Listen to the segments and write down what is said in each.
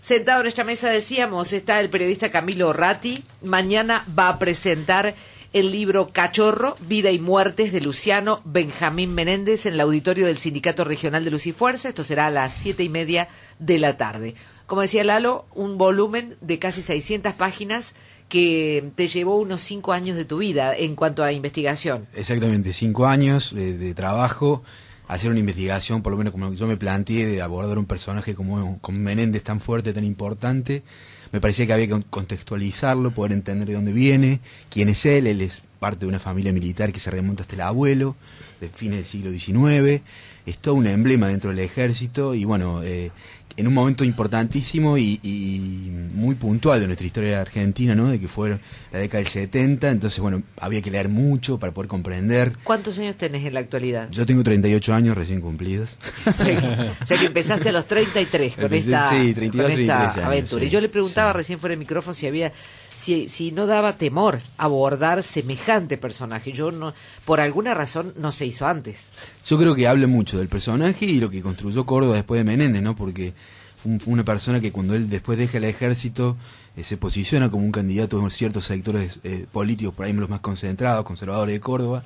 Sentado en nuestra mesa, decíamos, está el periodista Camilo Ratti. Mañana va a presentar el libro Cachorro, Vida y Muertes de Luciano Benjamín Menéndez en el auditorio del Sindicato Regional de Luz y Fuerza. Esto será a las 7:30 de la tarde. Como decía Lalo, un volumen de casi 600 páginas que te llevó unos 5 años de tu vida en cuanto a investigación. Exactamente, 5 años de trabajo, hacer una investigación, por lo menos como yo me planteé, de abordar un personaje como Menéndez tan fuerte, tan importante. Me parecía que había que contextualizarlo, poder entender de dónde viene, quién es él. Él es parte de una familia militar que se remonta hasta el abuelo, de fines del siglo XIX, es todo un emblema dentro del ejército y bueno, en un momento importantísimo y muy puntual de nuestra historia argentina, ¿no? De que fue la década del 70, entonces bueno, había que leer mucho para poder comprender. ¿Cuántos años tenés en la actualidad? Yo tengo 38 años recién cumplidos. O sea que empezaste a los 33 con esta, sí, 32, con esta 33 años, aventura. sí, Y yo le preguntaba sí. recién fuera de micrófono si no daba temor abordar semejante personaje. Yo no, por alguna razón no se hizo antes. Yo creo que habla mucho del personaje y lo que construyó Córdoba después de Menéndez, ¿no? Porque fue una persona que cuando él después deja el ejército se posiciona como un candidato en ciertos sectores políticos, por ahí los más concentrados, conservadores de Córdoba.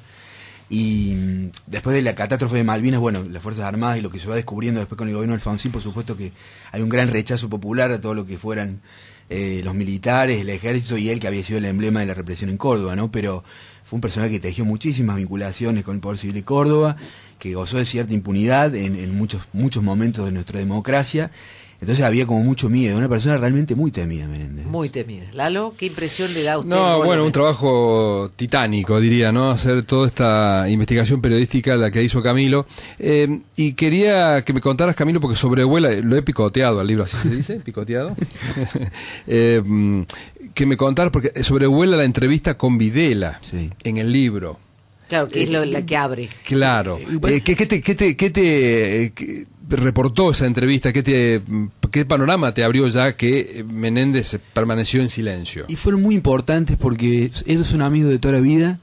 Y después de la catástrofe de Malvinas, bueno, las Fuerzas Armadas y lo que se va descubriendo después con el gobierno de Alfonsín, por supuesto que hay un gran rechazo popular a todo lo que fueran los militares, el ejército y él, que había sido el emblema de la represión en Córdoba, ¿no? Pero fue un personaje que tejió muchísimas vinculaciones con el poder civil de Córdoba, que gozó de cierta impunidad en muchos momentos de nuestra democracia. Entonces había como mucho miedo, una persona realmente muy temida, Menéndez. Muy temida. Lalo, ¿qué impresión le da a usted? No, bueno, un trabajo titánico, diría, ¿no? Hacer toda esta investigación periodística, la que hizo Camilo. Y quería que me contaras, Camilo, porque sobrevuela, lo he picoteado al libro, ¿así se dice? ¿Picoteado? Que me contaras, porque sobrevuela la entrevista con Videla, sí, en el libro. Claro, que es la que abre. Claro. ¿Qué te reportó esa entrevista? ¿Qué panorama te abrió ya que Menéndez permaneció en silencio? Y fueron muy importantes porque ellos son amigos de toda la vida.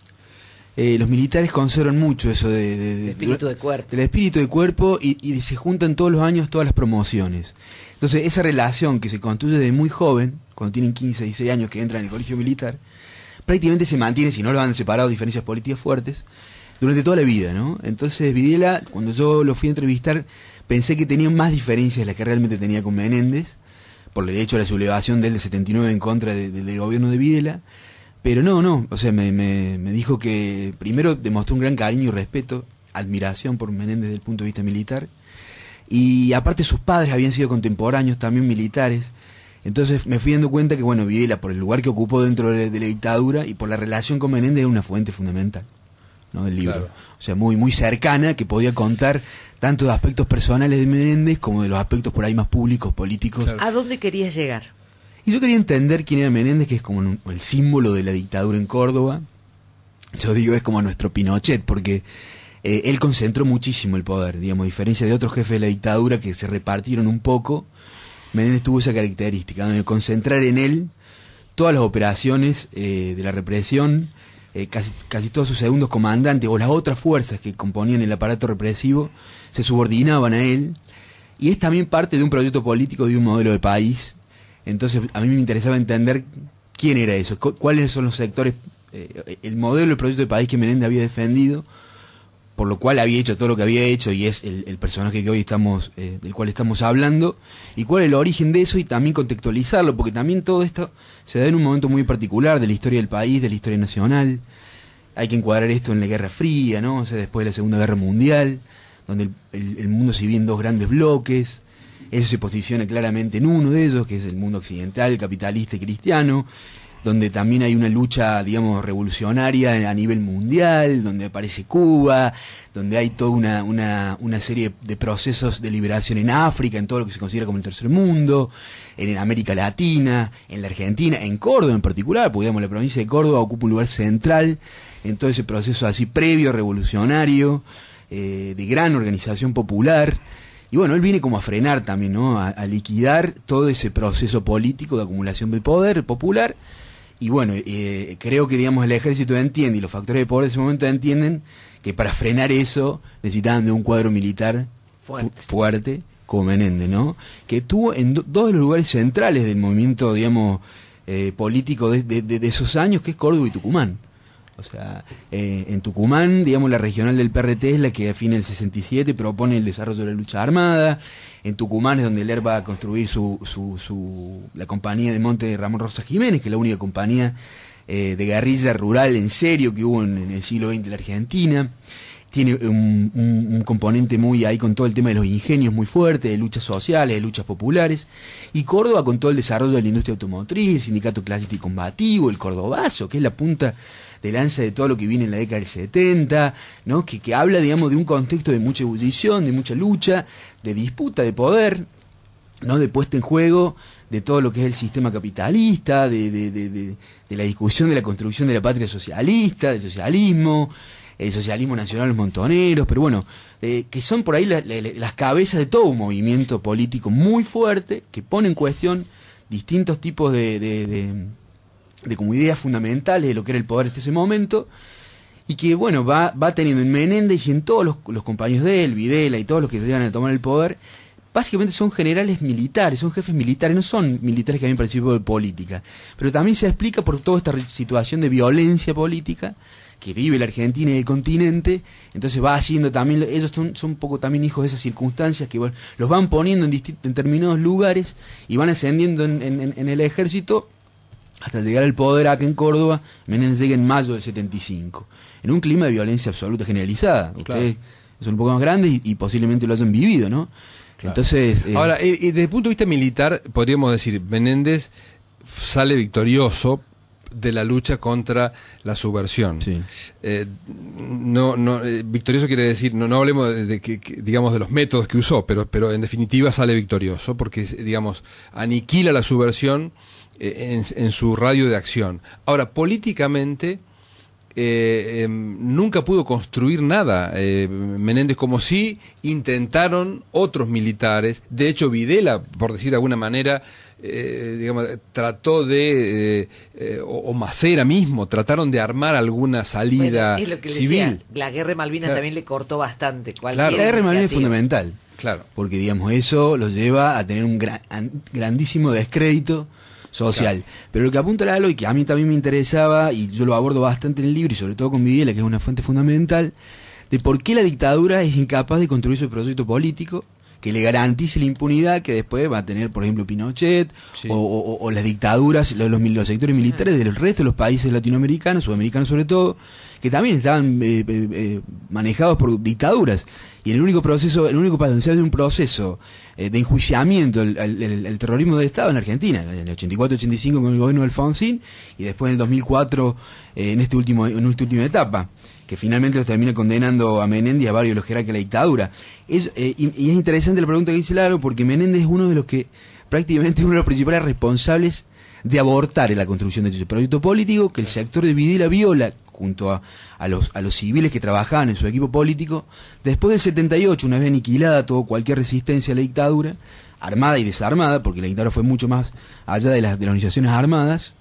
Los militares conservan mucho eso del espíritu de cuerpo. Del espíritu de cuerpo y se juntan todos los años todas las promociones. Entonces esa relación que se construye desde muy joven, cuando tienen 15, 16 años que entran en el colegio militar, prácticamente se mantiene, si no lo han separado diferencias políticas fuertes, durante toda la vida, ¿no? Entonces Videla, cuando yo lo fui a entrevistar, pensé que tenía más diferencias de las que realmente tenía con Menéndez, por el hecho de la sublevación del 79 en contra del gobierno de Videla, pero no, o sea, me dijo que primero demostró un gran cariño y respeto, admiración por Menéndez desde el punto de vista militar, y aparte sus padres habían sido contemporáneos también militares. Entonces me fui dando cuenta que, bueno, Videla, por el lugar que ocupó dentro de la dictadura y por la relación con Menéndez, es una fuente fundamental, ¿no?, del libro. Claro. O sea, muy cercana, que podía contar tanto de aspectos personales de Menéndez como de los aspectos por ahí más públicos, políticos. Claro. ¿A dónde querías llegar? Y yo quería entender quién era Menéndez, que es como el símbolo de la dictadura en Córdoba. Yo digo, es como nuestro Pinochet, porque él concentró muchísimo el poder, digamos, a diferencia de otros jefes de la dictadura que se repartieron un poco. Menéndez tuvo esa característica, de concentrar en él todas las operaciones de la represión, casi todos sus segundos comandantes o las otras fuerzas que componían el aparato represivo se subordinaban a él, y es también parte de un proyecto político, de un modelo de país. Entonces a mí me interesaba entender quién era eso, cuáles son los sectores, el modelo, el proyecto de país que Menéndez había defendido, por lo cual había hecho todo lo que había hecho y es el personaje que hoy del cual estamos hablando, y cuál es el origen de eso, y también contextualizarlo, porque también todo esto se da en un momento muy particular de la historia del país, de la historia nacional. Hay que encuadrar esto en la Guerra Fría, ¿no? O sea, después de la Segunda Guerra Mundial, donde el mundo se divide en dos grandes bloques. Eso se posiciona claramente en uno de ellos, que es el mundo occidental, capitalista y cristiano, donde también hay una lucha, digamos, revolucionaria a nivel mundial, donde aparece Cuba, donde hay toda una serie de procesos de liberación en África, en todo lo que se considera como el tercer mundo, en América Latina, en la Argentina, en Córdoba en particular, porque digamos, la provincia de Córdoba ocupa un lugar central en todo ese proceso así previo, revolucionario, de gran organización popular. Y bueno, él viene como a frenar también, ¿no? A liquidar todo ese proceso político de acumulación de poder popular. Y bueno, creo que, digamos, el ejército entiende, y los factores de poder de ese momento entienden, que para frenar eso necesitaban de un cuadro militar fuerte como Menéndez, ¿no? Que tuvo en dos de los lugares centrales del movimiento, digamos, político de esos años, que es Córdoba y Tucumán. O sea, en Tucumán, digamos, la regional del PRT es la que define el 67, propone el desarrollo de la lucha armada. En Tucumán es donde Ler va a construir la compañía de monte de Ramón Rosa Jiménez, que es la única compañía de guerrilla rural en serio que hubo en el siglo XX en la Argentina. Tiene un componente muy ahí con todo el tema de los ingenios muy fuerte, de luchas sociales, de luchas populares. Y Córdoba con todo el desarrollo de la industria automotriz, el sindicato clásico y combativo, el cordobazo, que es la punta de lanza de todo lo que viene en la década del 70, ¿no? Que habla, digamos, de un contexto de mucha ebullición, de mucha lucha, de disputa de poder, ¿no? De puesta en juego de todo lo que es el sistema capitalista, de la discusión de la construcción de la patria socialista, del socialismo, el socialismo nacional, los montoneros, pero bueno, que son por ahí las cabezas de todo un movimiento político muy fuerte que pone en cuestión distintos tipos de como ideas fundamentales de lo que era el poder hasta ese momento, y que bueno, va teniendo en Menéndez y en todos los compañeros de él, Videla y todos los que llegan a tomar el poder, básicamente son generales militares, son jefes militares, no son militares que habían participado de política, pero también se explica por toda esta situación de violencia política que vive la Argentina y el continente. Entonces va haciendo también, ellos son un poco también hijos de esas circunstancias que bueno, los van poniendo en determinados lugares y van ascendiendo en el ejército hasta llegar al poder acá en Córdoba. Menéndez llega en mayo del 75, en un clima de violencia absoluta generalizada. Ustedes son un poco más grandes y posiblemente lo hayan vivido, ¿no? Claro. Entonces, ahora, y desde el punto de vista militar, podríamos decir, Menéndez sale victorioso de la lucha contra la subversión. Sí. Victorioso quiere decir, no hablemos digamos de los métodos que usó, pero en definitiva sale victorioso porque, digamos, aniquila la subversión en su radio de acción. Ahora, políticamente nunca pudo construir nada Menéndez, como si intentaron otros militares. De hecho, Videla, por decir de alguna manera, digamos, trató de o Macera mismo trataron de armar alguna salida, bueno, es lo que civil. Decía, la guerra de Malvinas también le cortó bastante. Claro. La guerra de Malvinas es fundamental, claro, porque digamos eso los lleva a tener un grandísimo descrédito social. Claro. Pero lo que apunta Lalo, y que a mí también me interesaba, y yo lo abordo bastante en el libro, y sobre todo con Videla, que es una fuente fundamental, de por qué la dictadura es incapaz de construir su proyecto político que le garantice la impunidad que después va a tener, por ejemplo, Pinochet, sí, o las dictaduras, los sectores militares del resto de los países latinoamericanos, sudamericanos sobre todo, que también estaban manejados por dictaduras. Y el único país donde se hace un proceso de enjuiciamiento el terrorismo de Estado en Argentina, en el 84-85 con el gobierno de Alfonsín, y después en el 2004 en esta última etapa, que finalmente los termina condenando a Menéndez y a varios de los jerarcas de la dictadura. Y es interesante la pregunta que dice Lalo, porque Menéndez es uno de los que, prácticamente uno de los principales responsables de abortar en la construcción de ese proyecto político, que el sector de Videla viola junto a los civiles que trabajaban en su equipo político, después del 78, una vez aniquilada toda cualquier resistencia a la dictadura, armada y desarmada, porque la dictadura fue mucho más allá de las organizaciones armadas,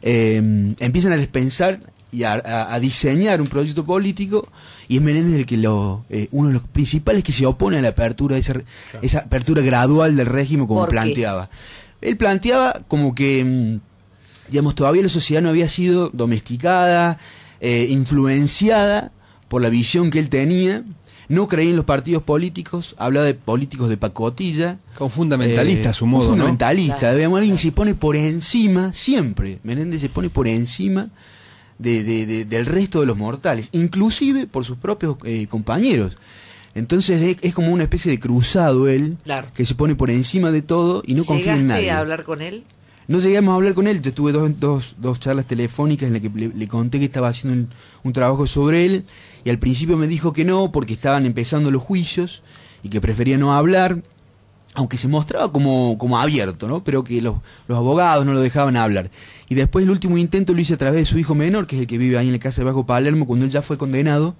empiezan a despensar y a diseñar un proyecto político, y es Menéndez el que uno de los principales que se opone a la apertura, esa apertura gradual del régimen como planteaba. Él planteaba como que, digamos, todavía la sociedad no había sido domesticada, influenciada por la visión que él tenía, no creía en los partidos políticos, hablaba de políticos de pacotilla. Como fundamentalista a su modo, fundamentalista, ¿no? Digamos, alguien se pone por encima, siempre, Menéndez se pone por encima del resto de los mortales, inclusive por sus propios compañeros. Entonces es como una especie de cruzado él, claro, que se pone por encima de todo y no confía en nadie. ¿Llegaste a hablar con él? No llegamos a hablar con él. Yo tuve dos charlas telefónicas en las que le conté que estaba haciendo un trabajo sobre él, y al principio me dijo que no, porque estaban empezando los juicios y que prefería no hablar, aunque se mostraba como abierto, ¿no? Pero que los abogados no lo dejaban hablar. Y después el último intento lo hice a través de su hijo menor, que es el que vive ahí en la casa de Bajo Palermo, cuando él ya fue condenado,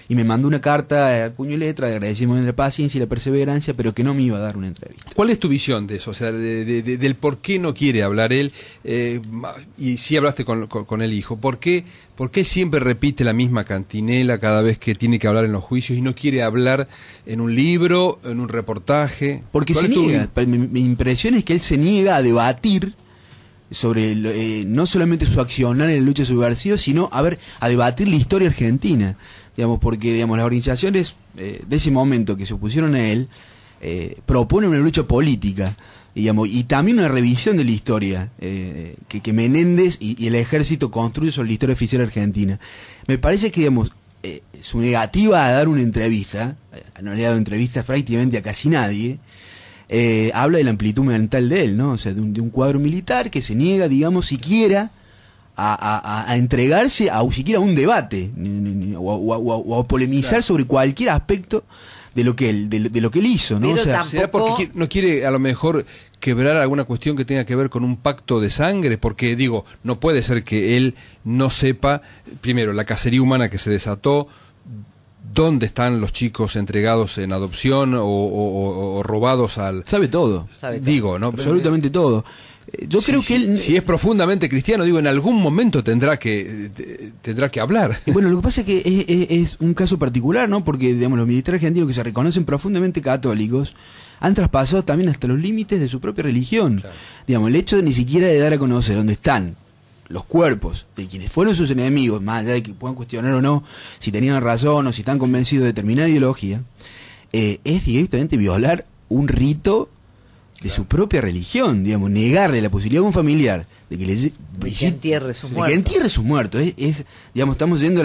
y me mandó una carta, puño y letra, agradecimiento de la paciencia y la perseverancia, pero que no me iba a dar una entrevista. ¿Cuál es tu visión de eso? O sea, del por qué no quiere hablar él, y sí hablaste con el hijo, ¿por qué siempre repite la misma cantinela cada vez que tiene que hablar en los juicios y no quiere hablar en un libro, en un reportaje? Porque se niega, mi impresión es que él se niega a debatir sobre no solamente su accionar en la lucha subversiva, sino a debatir la historia argentina, digamos, porque digamos las organizaciones de ese momento que se opusieron a él proponen una lucha política, digamos, y también una revisión de la historia que Menéndez y el ejército construyen sobre la historia oficial argentina. Me parece que digamos su negativa a dar una entrevista, no le ha dado entrevistas prácticamente a casi nadie, habla de la amplitud mental de él, ¿no? O sea, de un cuadro militar que se niega, digamos, siquiera a entregarse a siquiera un debate o a polemizar sobre cualquier aspecto de lo que él hizo, ¿no? Pero o sea, tampoco... ¿Será porque no quiere a lo mejor quebrar alguna cuestión que tenga que ver con un pacto de sangre? Porque digo, no puede ser que él no sepa, primero, la cacería humana que se desató, dónde están los chicos entregados en adopción o robados al... Sabe todo. Digo, ¿no? Absolutamente todo. Yo creo que él... Si es profundamente cristiano, digo, en algún momento tendrá que hablar. Y bueno, lo que pasa es que es un caso particular, ¿no? Porque, digamos, los militares argentinos que se reconocen profundamente católicos han traspasado también hasta los límites de su propia religión. Claro. Digamos, el hecho de ni siquiera de dar a conocer dónde están los cuerpos de quienes fueron sus enemigos, más allá de que puedan cuestionar o no si tenían razón o si están convencidos de determinada ideología, es directamente violar un rito de su propia religión, digamos, negarle la posibilidad a un familiar de que entierre sus muertos. Que entierre sus muertos. Digamos, estamos yendo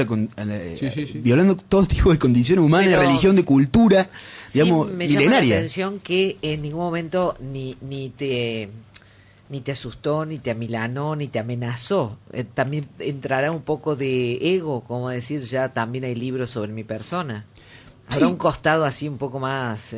violando todo tipo de condiciones humanas, de religión, de cultura, digamos, me milenaria. llama la atención que en ningún momento ni te asustó, ni te amilanó, ni te amenazó. También entrará un poco de ego, como decir, ya también hay libros sobre mi persona. Habrá un costado así un poco más,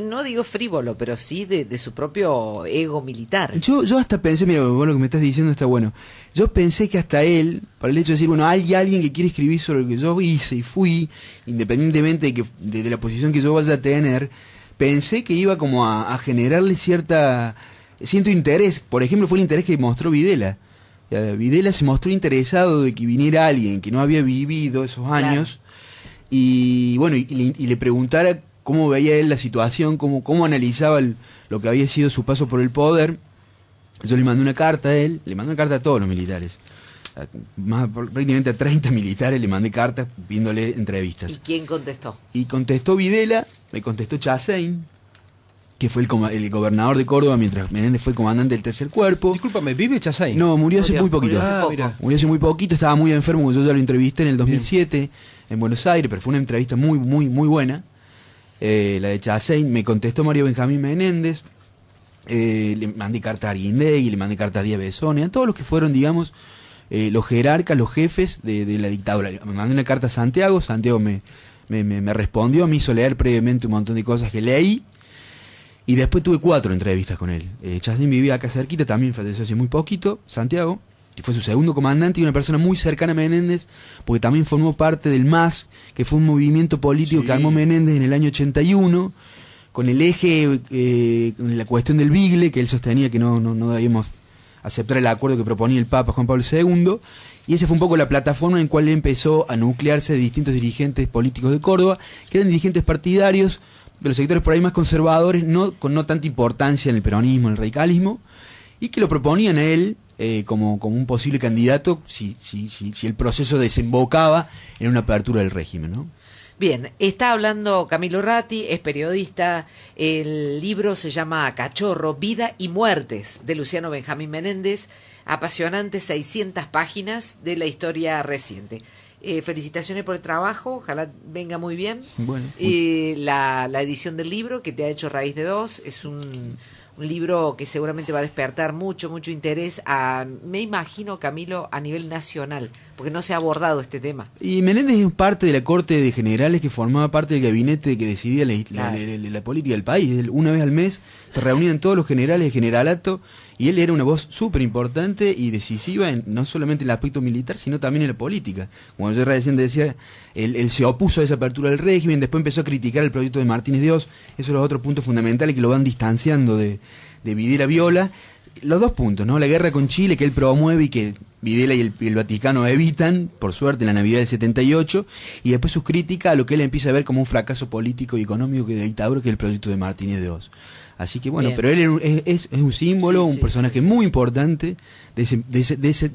no digo frívolo, pero sí de su propio ego militar. Yo hasta pensé, mira, vos lo que me estás diciendo está bueno. Yo pensé que hasta él, por el hecho de decir, bueno, hay alguien que quiere escribir sobre lo que yo hice y fui, independientemente de la posición que yo vaya a tener, pensé que iba como a generarle cierto interés. Por ejemplo, fue el interés que mostró Videla. Videla se mostró interesado de que viniera alguien que no había vivido esos años. Y bueno, y le preguntara cómo veía él la situación, cómo analizaba lo que había sido su paso por el poder. Yo le mandé una carta a él, le mandé una carta a todos los militares, prácticamente a 30 militares le mandé cartas pidiéndole entrevistas. ¿Y quién contestó? Y contestó Videla, me contestó Chassein, que fue el gobernador de Córdoba mientras Menéndez fue comandante del tercer cuerpo. Discúlpame, ¿vive Chassein? No, murió hace muy poquito. Murió hace muy poquito, estaba muy enfermo, yo ya lo entrevisté en el 2007 en Buenos Aires, pero fue una entrevista muy buena, la de Chassein. Me contestó Mario Benjamín Menéndez, le mandé cartas a Arguindegui, le mandé cartas a Díaz Besone, a todos los que fueron, digamos, los jerarcas, los jefes de la dictadura. Me mandé una carta a Santiago me respondió, me hizo leer previamente un montón de cosas que leí. Y después tuve 4 entrevistas con él. Chassein vivía acá cerquita, también falleció hace muy poquito, Santiago, y fue su segundo comandante y una persona muy cercana a Menéndez, porque también formó parte del MAS, que fue un movimiento político que armó Menéndez en el año 81, con el eje, con la cuestión del Bigle, que él sostenía que no debíamos aceptar el acuerdo que proponía el Papa Juan Pablo II, y esa fue un poco la plataforma en la cual él empezó a nuclearse de distintos dirigentes políticos de Córdoba, que eran dirigentes partidarios, de los sectores por ahí más conservadores, con no tanta importancia en el peronismo, en el radicalismo, y que lo proponían a él como un posible candidato si el proceso desembocaba en una apertura del régimen, ¿no? Bien, está hablando Camilo Ratti, es periodista. El libro se llama Cachorro, Vida y Muertes, de Luciano Benjamín Menéndez. Apasionantes 600 páginas de la historia reciente. Felicitaciones por el trabajo, ojalá venga muy bien. Bueno, la edición del libro que te ha hecho Raíz de Dos es un libro que seguramente va a despertar mucho interés, me imagino, Camilo, a nivel nacional, porque no se ha abordado este tema. Y Menéndez es parte de la corte de generales que formaba parte del gabinete que decidía la política del país. Una vez al mes se reunían todos los generales de generalato Y él era una voz súper importante y decisiva, no solamente en el aspecto militar, sino también en la política. Como yo recién decía, él se opuso a esa apertura del régimen, después empezó a criticar el proyecto de Martínez de Oz. Esos son los otros puntos fundamentales que lo van distanciando de Videla Viola. Los dos puntos, ¿no? La guerra con Chile que él promueve y que Videla y el Vaticano evitan, por suerte, en la Navidad del 78, y después sus críticas a lo que él empieza a ver como un fracaso político y económico de la dictadura, que es el proyecto de Martínez de Oz. Así que bueno, Bien. pero él es un símbolo, un personaje muy importante de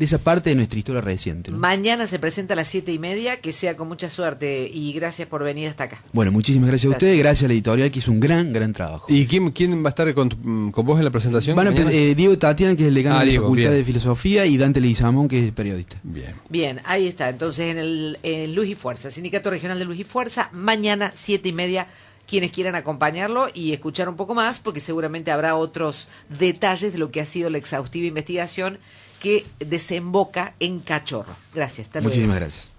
esa parte de nuestra historia reciente, ¿no? Mañana se presenta a las 7:30, que sea con mucha suerte y gracias por venir hasta acá. Bueno, muchísimas gracias a ustedes, gracias a la editorial que hizo un gran trabajo. ¿Y quién va a estar con vos en la presentación? Van a Diego Tatiana, que es el decano de la Diego, Facultad bien. de Filosofía, y Dante Leguizamón, que es periodista. Bien. Bien, ahí está. Entonces en Luz y Fuerza, Sindicato Regional de Luz y Fuerza, mañana 7:30, quienes quieran acompañarlo y escuchar un poco más, porque seguramente habrá otros detalles de lo que ha sido la exhaustiva investigación que desemboca en Cachorro. Gracias. Hasta luego. Muchísimas gracias.